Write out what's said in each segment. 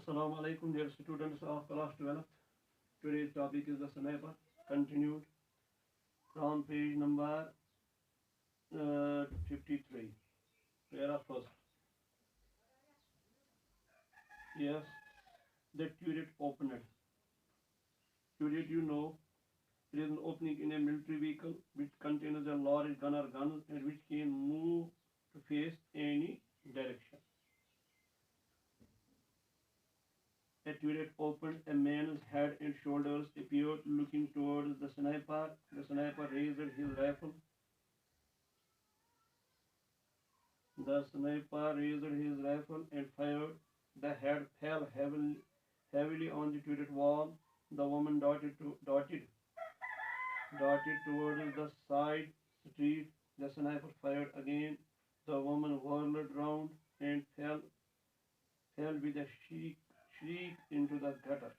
Assalamu alaikum, dear students of class 12th. Today's topic is the sniper. Continued from page number 53. Para first. Yes, the turret opened. Turret, you know, it is an opening in a military vehicle which contains a large gun or guns and which can move to face any direction. A turret opened, a man's head and shoulders appeared looking towards the sniper. The sniper raised his rifle. The sniper raised his rifle and fired. The head fell heavily on the turret wall. The woman darted towards the side street. The sniper fired again. The woman whirled round and fell with a shriek into the gutter.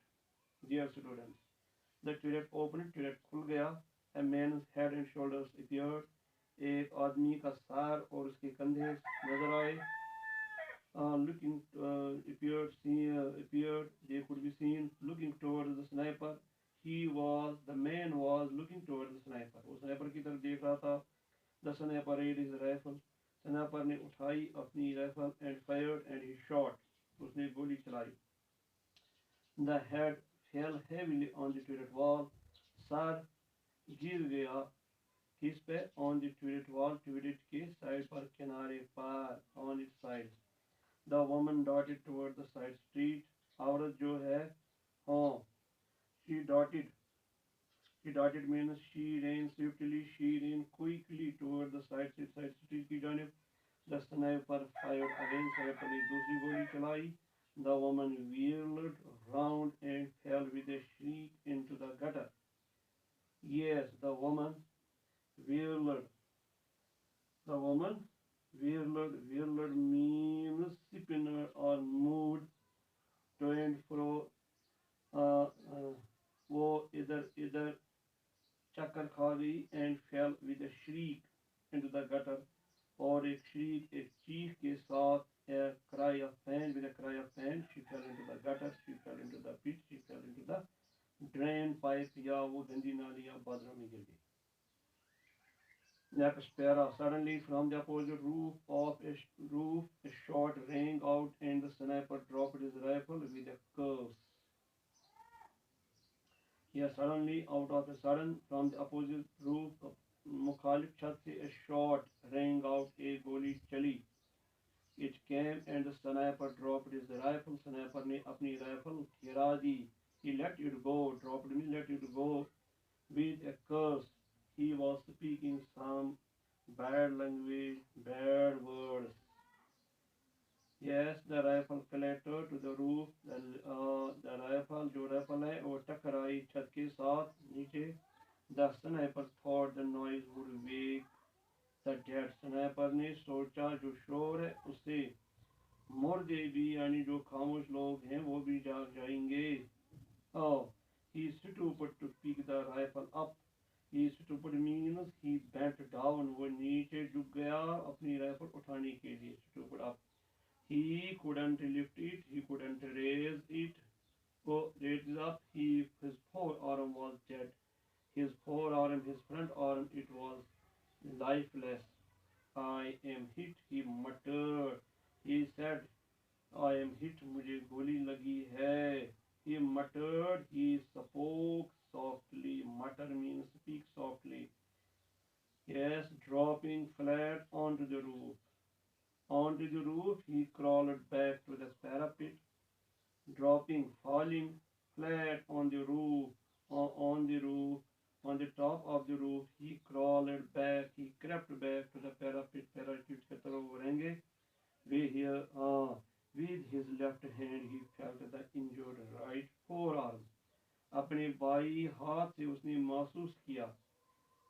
Dear students, the turret opened, turret खुल गया. A man's head and shoulders appeared. एक आदमी का sir और उसके कंधे नजर आए. Looking appeared, they could be seen looking towards the sniper. The man was looking towards the sniper. वो स्नाइपर की तरफ देख रहा था. The sniper raised his rifle. Sniper ने उठाई अपनी rifle and fired and he shot. उसने गोली चलाई. The head fell heavily on the turret wall. Sir गिर गया किस पे? On the turret wall, turret के साइड पर, किनारे पर, on its sides. The woman darted toward the side street. औरत जो है, हाँ, she darted means she ran swiftly, she ran quickly toward the side street की जानिब. The sniper fired again. sniper ने दूसरी गोली चलाई. The woman whirled round and fell with a shriek into the gutter. Yes, the woman whirled. Whirled means spinner or moved to and fro. वो इधर चक्कर खा गई and fell with a shriek into the gutter. और एक चीख के साथ, a cry of pain, with a cry of pain, she fell into the gutter, she fell into the pit, she fell into the drain pipe, या वो गंदी नाली या बाथरूम में गिर गई. Next para. Suddenly from the opposite roof a shot rang out and the sniper dropped his rifle with a curse. Here suddenly, out of a sudden, from the opposite roof, मुखालिफ छत से a shot rang out, एक गोली चली. It came and the sniper dropped his rifle. Sniper ने अपनी rifle गिरा दी. He let it go. Dropped means let it go with a curse. He was speaking some bad language, bad words. Yes, the rifle clattered to the roof. The rifle जो rifle है वो टकराई छत के साथ नीचे. The sniper thought the noise would wake the dead. Sniper ने सोचा जो शोर है उससे मुर्दे भी यानी जो खामोश लोग हैं वो भी जाग जाएंगे. Oh, he stooped to pick the rifle up. He stooped means he bent down. वो नीचे झुक गया अपनी राइफल उठाने के लिए. Stooped up. He couldn't lift it. He couldn't raise it. वो raised it up. His forearm was dead. His forearm, his front arm, it was lifeless. I am hit. He muttered. He said, I am hit. मुझे गोली लगी है. He muttered. He spoke softly. Mutter means speak softly. Yes, dropping flat onto the roof. Onto the roof, he crawled back to the parapet. Dropping, falling flat on the roof, on the top of the roof, he crawled back. He crept back to the parapet. Parapet की तरफ बढ़ेंगे. With his left hand, he felt the injured right forearm. अपने by हाथ से उसने महसूस किया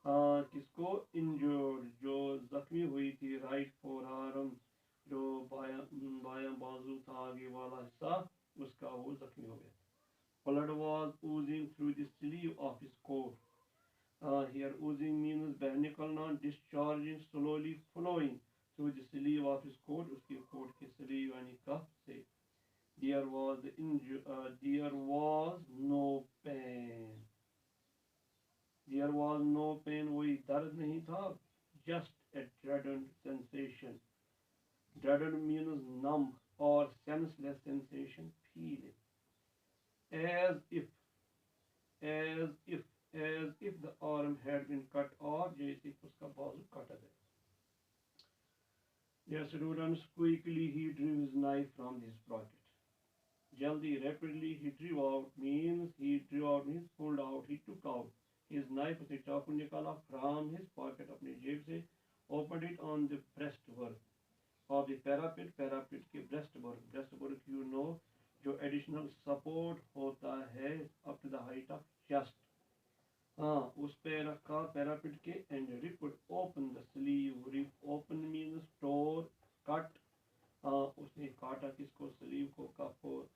किसको? इंजर्ड, जो जख्मी हुई थी. राइट फोरआर्म, जो बायां बाजू था, आगे वाला हिस्सा उसका वो जख्मी हो गया. Blood was oozing through the sleeve of his coat. Here oozing means बह निकलना, discharging, slowly flowing through the sleeve of his coat, उसके कोट के sleeve यानी कफ से. there was no pain. There was no pain, वही दर्द नहीं था, just a dreaded sensation. Dreaded means numb or senseless sensation, feeling. As if, as if, as if the arm had been cut off, जैसे उसका बाजू काटा गया. Dear students, quickly he drew his knife from his pocket. Jaldi, rapidly he drew out means pulled out, he took out his knife, उसने चाकू निकाला from his pocket, अपनी जेब से, opened it on the breastwork of the parapet, parapet के breastwork, breastwork you know जो additional support होता है up to the height of chest. हाँ, उस पे रखा parapet के and ripped open the sleeve. Rip open means tore, cut. हाँ, उसने काटा किसको, sleeve को, कपड़े.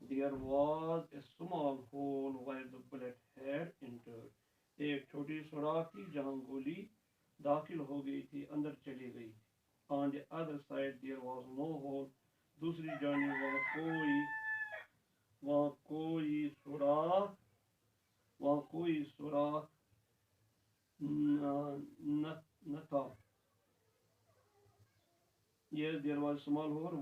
There was a small hole where the bullet had entered. एक छोटी सुराख थी जहाँ गोली दाखिल हो गई थी, अंदर चली गई. On the other side there was no hole. दूसरी जानिब वहाँ कोई सुराख न था. Yes, there was small hole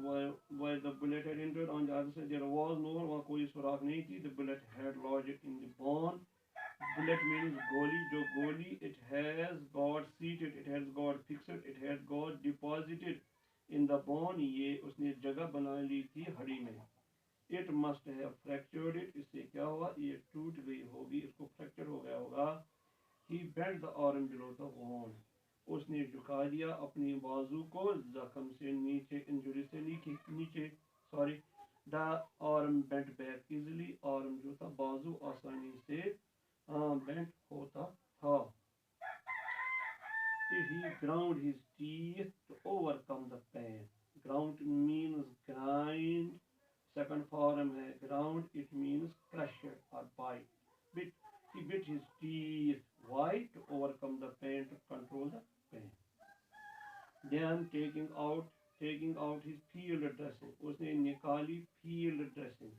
where the bullet had entered. On the other side there was no hole. वहाँ कोई सुराख नहीं थी. The bullet had lodged in the bone. Bullet means गोली, जो गोली, it has got seated, it has got fixed, it has got deposited in the bone. ये उसने जगह बना ली थी हड्डी में. It must have fractured it. इससे क्या हुआ, ये टूट गई होगी, इसको फ्रैक्चर हो गया होगा. He bent the arm below the wound. उसने झुका दिया अपनी बाजू को जख्म से नीचे, इंजरी से नीचे. Sorry, the arm bent back easily. arm जो था, बाजू आसानी से bent होता था. He ground his teeth to overcome the pain. Ground means grind. Second form है ground, it means crush or bite. He bit his teeth. Why? To overcome the pain, to control the pain. Then taking out his field dressing. उसने निकाली field dressing.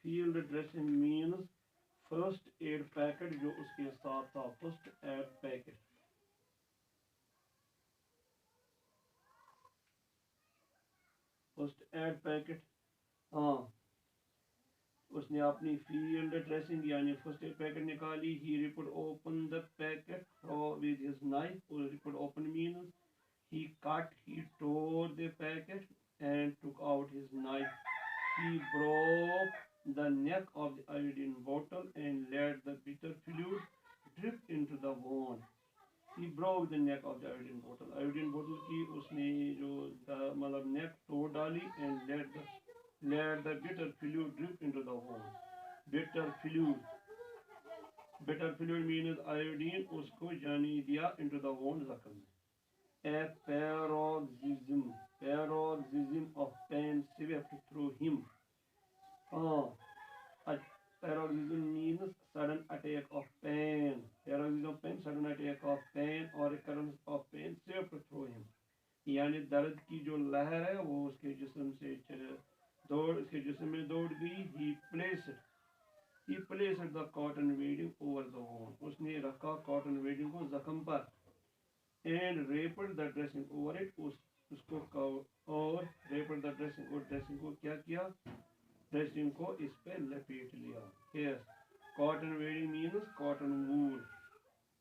Field dressing means first aid packet जो उसके साथ था. First aid packet. First aid packet. हाँ, उसने अपनी field dressing यानी first aid packet निकाली. He ripped open the packet with his knife. Ripped open means he cut, he tore the packet and took out his knife. He broke the neck of the iodine bottle and let the bitter fluid drip into the wound. He broke the neck of the iodine bottle. Iodine bottle की उसने जो मतलब neck तोड़ डाली and let the bitter fluid drip into the wound. Bitter fluid means iodine, उसको जाने दिया into the wound जख्म में. A paroxysm of pain swept through him. A paroxysm means sudden attack of pain. Paroxysm of pain, sudden attack of pain or recurrence of pain swept through him. यानी दर्द की जो लहर है वो उसके जिस्म में दौड़ गई. He placed the cotton wadding over the wound. उसने रखा cotton wadding को जख्म पर. And wrapped the dressing over it. उसको और wrapped the dressing, और dressing को क्या किया, dressing को इस पे लपेट लिया. Yes, cotton wadding means cotton wool.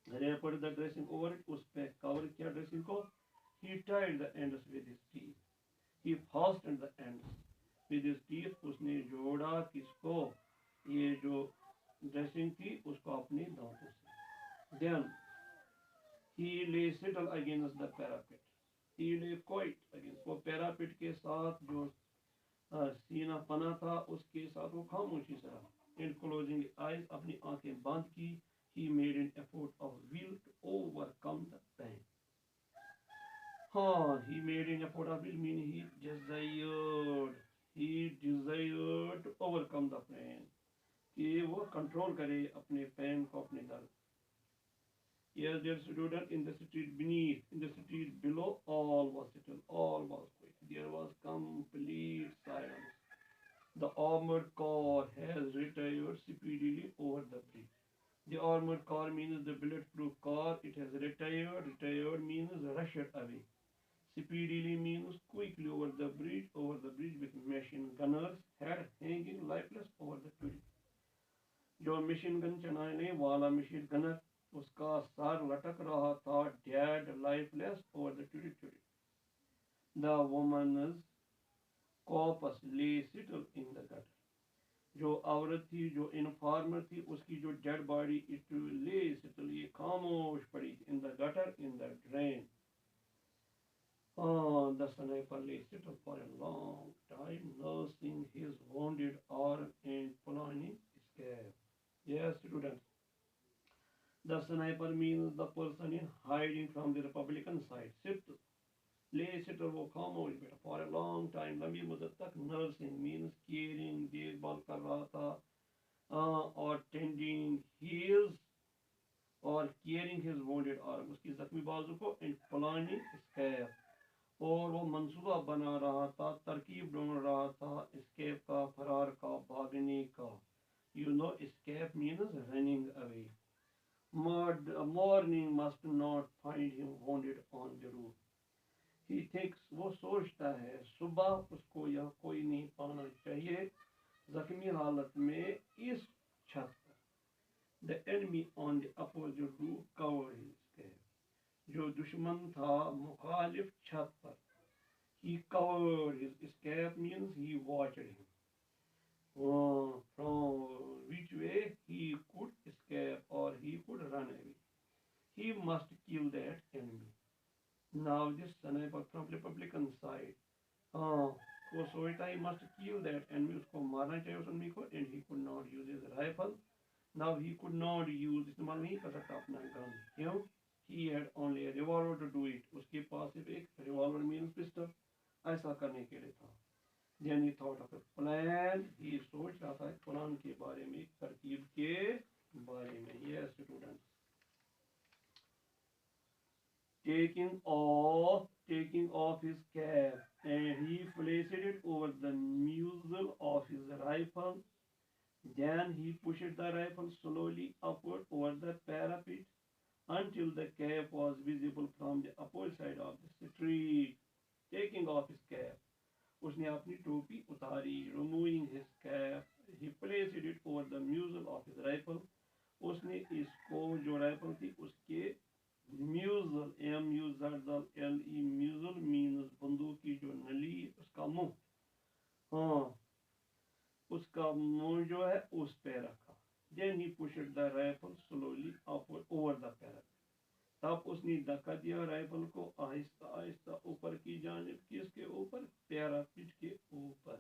Wrapped the dressing over it, उस पे cover किया dressing को. He tied the ends with his teeth. He fastened the ends with his teeth. उसने जोड़ा किसको, ये जो dressing थी उसको अपने दांतों से. Then he lay settled against the parapet. He lay quite against, वो parapet के साथ जो सीना पना था उसके साथ वो खामोशी से रहा. And closing his eyes, अपनी आंखें बंद की. He made an effort of will to overcome the pain. हाँ, he made an effort of will meaning he desired to overcome the pain, कि वो कंट्रोल करे अपने पेन को, अपने दर्द. Yes, dear student, in the street below, all was settled, all was armored car has retired speedily over the bridge. The armored car means the bulletproof car. It has retired. Retired means rushed away. Speedily means quickly over the bridge. Over the bridge with machine gunners head hanging lifeless over the tree. जो machine gun चलाने वाला machine gunner उसका सर लटक रहा था dead lifeless over the territory. The woman's corpse lay still in the gutter. जो औरत थी जो इन्फॉर्मर थी उसकी जो dead body it lay still ये खामोश पड़ी in the gutter in the drain. The sniper lay still for a long time, nursing his wounded arm and planning escape. Yes, students. The sniper means the person in hiding from the Republican side. Sit, lay sit वो खामोश बैठा for a long time. लंबी मुद्दत तक. Nursing means caring, देखभाल कर रहा था और tending his और caring his wounded arm उसकी जख्मी बाजू को and planning escape. और वो मंसूबा बना रहा था तरकीब ढूंढ रहा था escape का फरार का भागने का. You know escape means running away. Morning must not find him wounded on the roof. He thinks वो सोचता है सुबह उसको यह कोई नहीं पाना चाहिए जख्मी हालत में इस छत पर. The enemy on the opposite roof covered his escape. जो दुश्मन था मुखालिफ छत पर. He covered his escape means he watched him. From which way he could escape or he could run away. He must kill that enemy. Now this sniper from Republican side. वो सोचता he must kill that enemy. उसको मारना चाहिए उस enemy को and he could not use his rifle. Now he could not use इस्तेमाल नहीं कर सकता अपना gun. क्यों? He had only a revolver to do it. उसके पास सिर्फ एक revolver means pistol. ऐसा करने के लिए था. Then he thought of a plan. He सोच रहा था प्लान के बारे में तरकीब के बारे में. Yes, students. Taking off his cap and he placed it over the muzzle of his rifle. Then he pushed the rifle slowly upward over the parapet until the cap was visible from the opposite side of the street. Taking off his cap. उसने अपनी टोपी उतारी. Removing his cap, he placed it over the muzzle of his rifle. उसने इसको जो rifle थी उसके muzzle, M-U-Z-Z-L-E, muzzle means बंदूक की जो नली उसका मुंह. उसका मुंह जो है उस पे रखा. Then he pushed the rifle slowly upward over the parapet. तब उसने धक्का दिया राइफल को आहिस्ता आहिस्ता ऊपर की जानिब. किसके ऊपर? पैरापिट के ऊपर.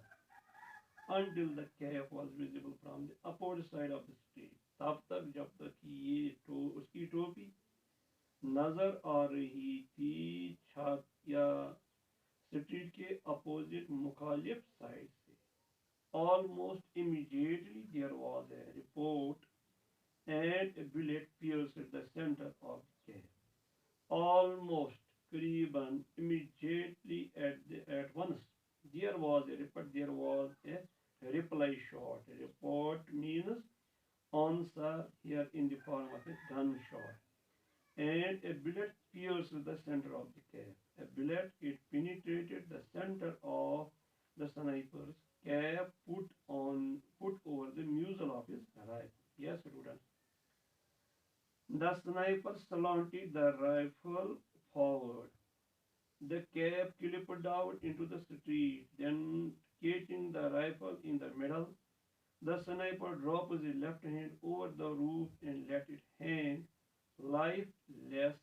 Until the cap was visible from the opposite side of the street. तब तक जब तक ये उसकी टोपी नजर आ रही थी छत या स्ट्रीट के अपोजिट मुखालिफ साइड से. Almost immediately there was a report and a bullet pierced the center of the cap. Almost करीबन immediately at once there was a reply shot. A report means answer here in the form of a gunshot. And a bullet pierced the center of the cap. A bullet it penetrated the center of the sniper's cap put over the muzzle of his rifle. Yes, students. The sniper slanted the rifle forward. The cap clipped down into the street, then catching the rifle in the middle. The sniper dropped his left hand over the roof and let it hang lifelessly.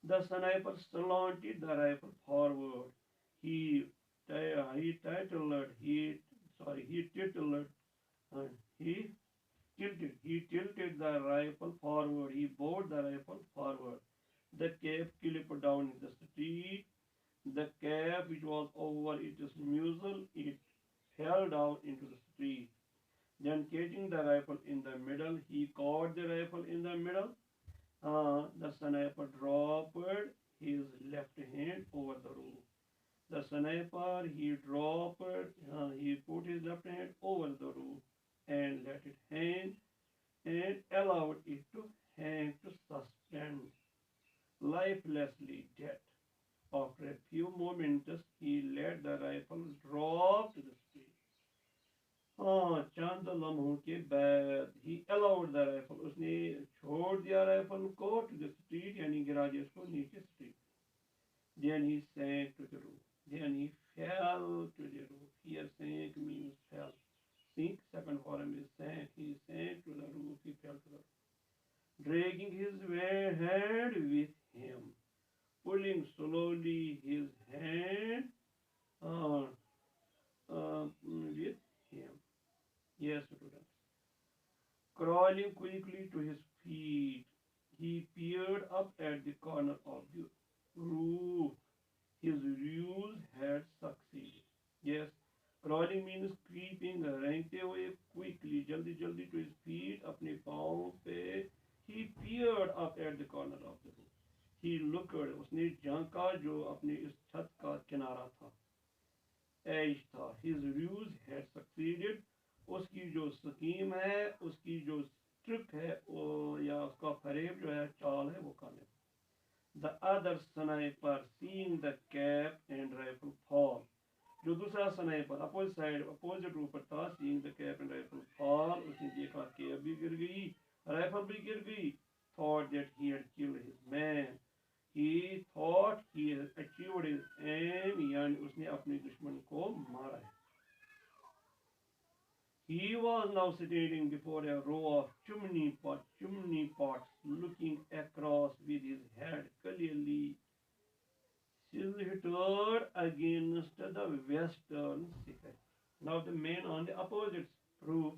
The sniper slanted the rifle forward. He titled the rifle forward. He bore the rifle forward. The cap clipped down in the street. The cap which was over its muzzle, it fell down into the street. Then catching the rifle in the middle, he caught the rifle in the middle. The sniper dropped his left hand over the roof. The sniper, he put his left hand over the roof and let it hang and allowed it to hang to suspend, lifelessly dead. After a few moments, he let the rifle drop to the street. हाँ चंद लम्हों के बाद ही allowed the rifle, उसने छोड़ दिया rifle को to the street, यानी गिरा दिया उसको नीचे street. Then he sank to the roof. Then he fell to the roof. Here sank means fell. Sink, second form is sank. He sank to the roof. He fell to the roof. Dragging his hand with him. Pulling slowly his hand with him. Yes, students. Crawling quickly to his feet, he peered up at the corner of the roof. His ruse had succeeded. Yes, crawling means creeping, रेंगते हुए quickly, जल्दी जल्दी to his feet, अपने पाँव पे. He peered up at the corner of the roof. He looked, उसने झांका जो अपने इस छत का किनारा था, edge था. His ruse had succeeded. उसकी जो स्कीम है, उसकी जो ट्रिक है, या उसका फरेब जो है, चाल है, वो कामयाब. The other sniper, seeing the cap and rifle fall. जो दूसरा स्नाइपर अपोजिट रूप पर था, seeing the cap and rifle fall, उसने देखा कैप भी गिर गई, राइफल भी गिर गई. Thought that he had killed his man. He thought he had achieved his aim, यानी उसने अपने दुश्मन को मारा है. He was now standing before a row of chimney pots, looking across with his head clearly silhouetted against the western sky. Now the man on the opposite roof,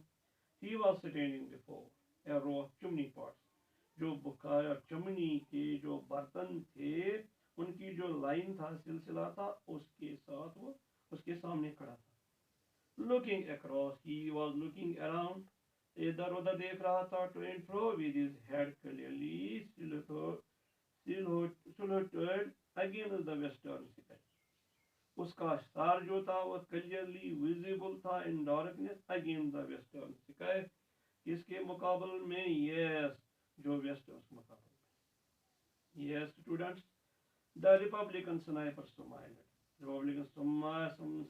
he was standing before a row of chimney pots. जो बुखार चमनी के जो बर्तन थे, उनकी जो line था, सिलसिला था, उसके साथ वो उसके सामने खड़ा था. Looking across, he was looking around. इधर उधर देख रहा था, to and fro, with his head clearly silhouetted against the western sky. उसका सर जो था वो clearly visible था in darkness against the western sky. किसके मुकाबले में? Yes, जो western मुकाबले में. Yes, students, the Republican sniper smiled. The Republican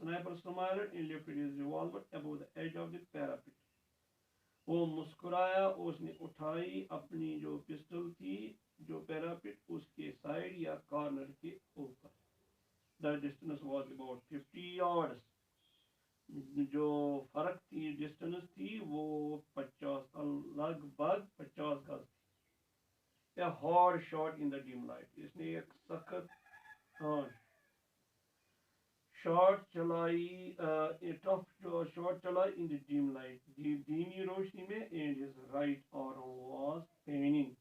sniper smiled and lifted his revolver above the edge of the parapet. वो मुस्कुराया, उसने उठाई अपनी जो पिस्टल थी, जो पैरापिट उसके साइड या कॉर्नर के ऊपर. The distance was about 50 yards. जो फर्क थी, डिस्टेंस थी, वो 50 लगभग 50 गज थी. A hard shot in the dim light. इसने एक सख्त शॉट चलाई, टफ शॉट चलाई in the dim light, धीमी रोशनी में. And his right arm was paining.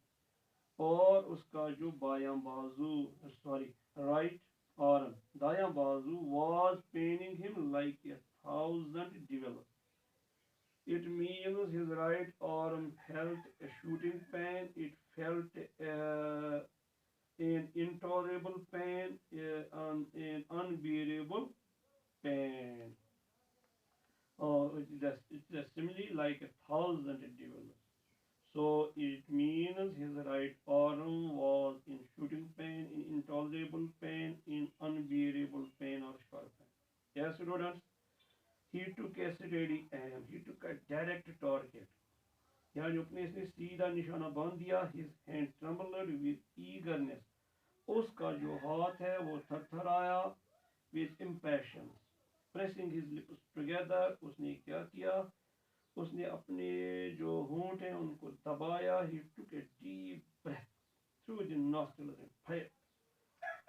और उसका जो बायां बाजू, right arm, दायां बाजू, was paining him like 1,000 devils. It means his right arm felt a shooting pain. It felt an intolerable pain, an unbearable pain. It's a simile like 1,000 devils. So it means his right arm was in shooting pain, in intolerable pain, in unbearable pain or sharp pain. Yes, students, he took a steady aim. He took a direct target. यानी अपने इसने सीधा निशाना बांध दिया. His hand trembled with eagerness. उसका जो हाथ है वो थरथराया. With impatience. Pressing his lips together, उसने क्या किया? उसने अपने जो होंठ हैं उनको दबाया. He took a deep breath through the nostrils and fired.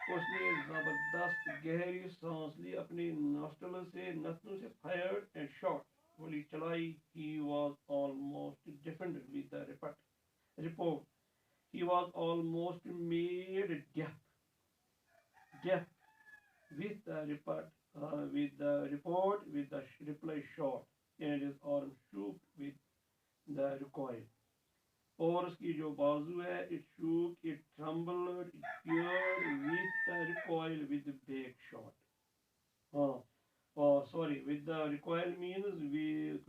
उसने जबरदस्त गहरी सांस ली अपने नॉस्ट्रल से, नथनों से. Fired and shot. गोली चलाई. He was almost deafened with the report. He was almost made deaf with the report, with the reply shot, and his arm shook with the recoil. और उसकी जो बाजू है, it shook, it trembled, it peered with the recoil, with the back shot. Uh, Sorry, with the recoil means we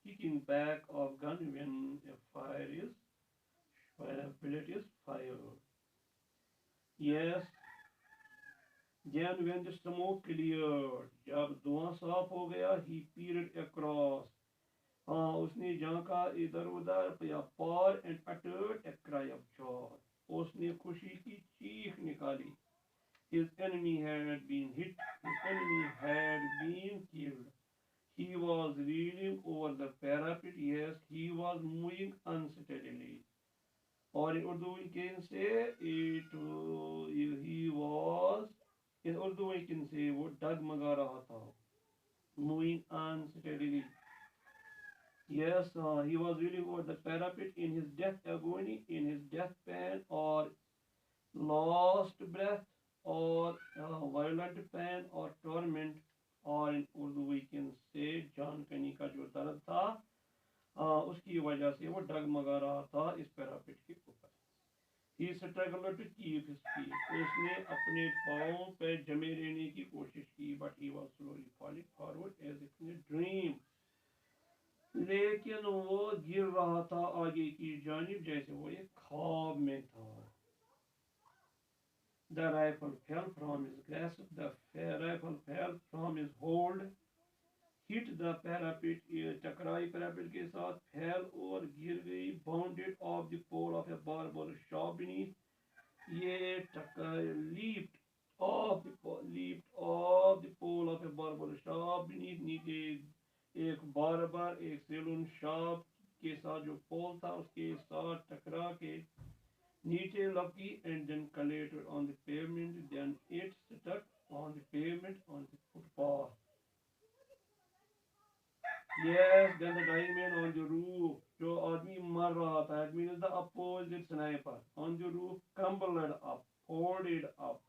kicking back of gun when a bullet is fired. Yes, then when the smoke cleared, जब धुआं साफ हो गया, he peered across. हाँ, उसने झांका इधर उधर या पार and uttered a cry of joy. उसने खुशी की चीख निकाली. His enemy had been hit. His enemy had been killed. He was reeling over the parapet. Yes, he was moving unsteadily. और Urdu we can say it he was in Urdu we can say वो डगमगा रहा था, moving unsteadily. Yes, he was reeling over the parapet in his death agony, in his death pain, or lost breath, or violent pain, or torment, और in Urdu we can say जान कनी का जो दर्द था, उसकी वजह से वो डगमगा रहा था इस पैरापेट के ऊपर. He struggled to keep his feet. उसने अपने पाँव पे जमे रहने की कोशिश की, but he was slowly falling forward as if in a dream. लेकिन वो गिर रहा था आगे की जानिब जैसे वो एक ख्वाब में था. The rifle fell from his grasp. The rifle fell from his hold. Hit the parapet. टकराई parapet के साथ, fell और गिर गई. Bounded off the pole of a barber shop beneath. ये leaped off the pole of a barber shop beneath. नीचे एक barber एक सैलून शॉप के साथ जो पोल था उसके साथ टकरा के नीचे लगी, and then collided on the pavement. Then it stuck on the pavement on the footpath. Yes, then the dying man on the roof. जो आदमी मर रहा था, that means the opposite sniper on the roof crumbled up, folded up,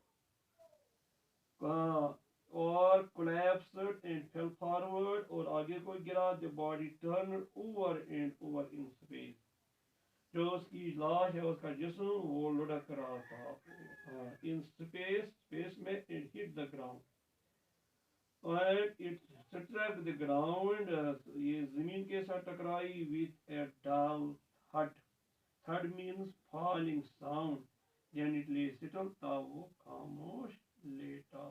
or collapsed and fell forward, और आगे को गिरा. The body turned over and over in space. जो उसकी लाश है उसका जिस्म वो लुढ़क रहा था in space में. It hit the ground and it struck the ground. ये जमीन के साथ टकराई with a dull thud. Thud means falling sound. Then it lay still. तब वो खामोश लेटा.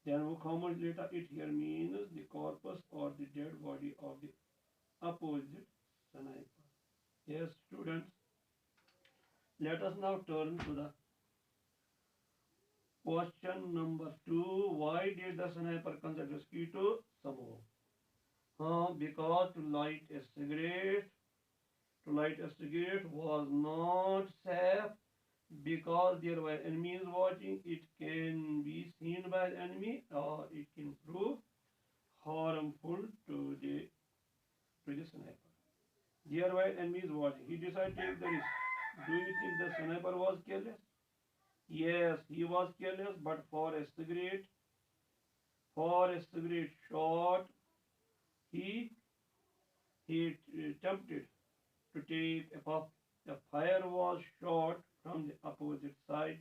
Then वो खामोश लेटा. It here means the corpus or the dead body of the opposite sniper. Yes, students. Let us now turn to the question number 2. Why did the sniper consider risky to smoke? Because to light a cigarette was not safe, because there were enemies watching. It can be seen by the enemy, or it can prove harmful to the sniper. There were enemies watching. He decided to take the risk. Do you think the sniper was careless? Yes, he was careless, but for a cigarette shot, he attempted to take a puff. The fire was shot from the opposite side.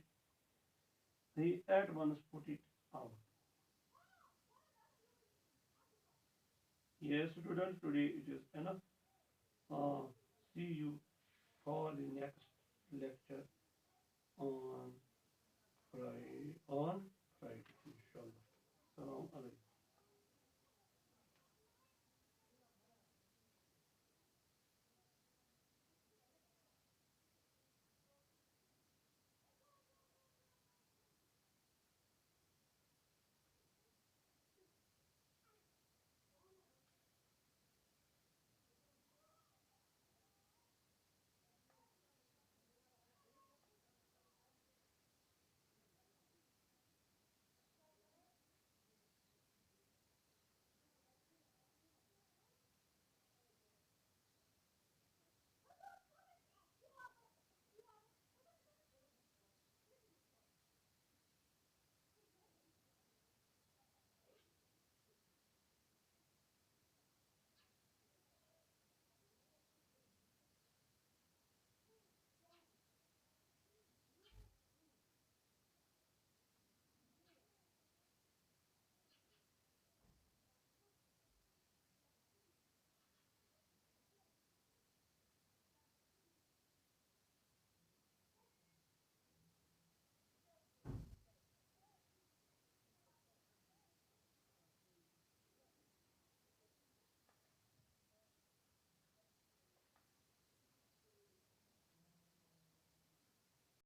He at once put it out. Yes, students, today it is enough. See you for the next lecture on Friday on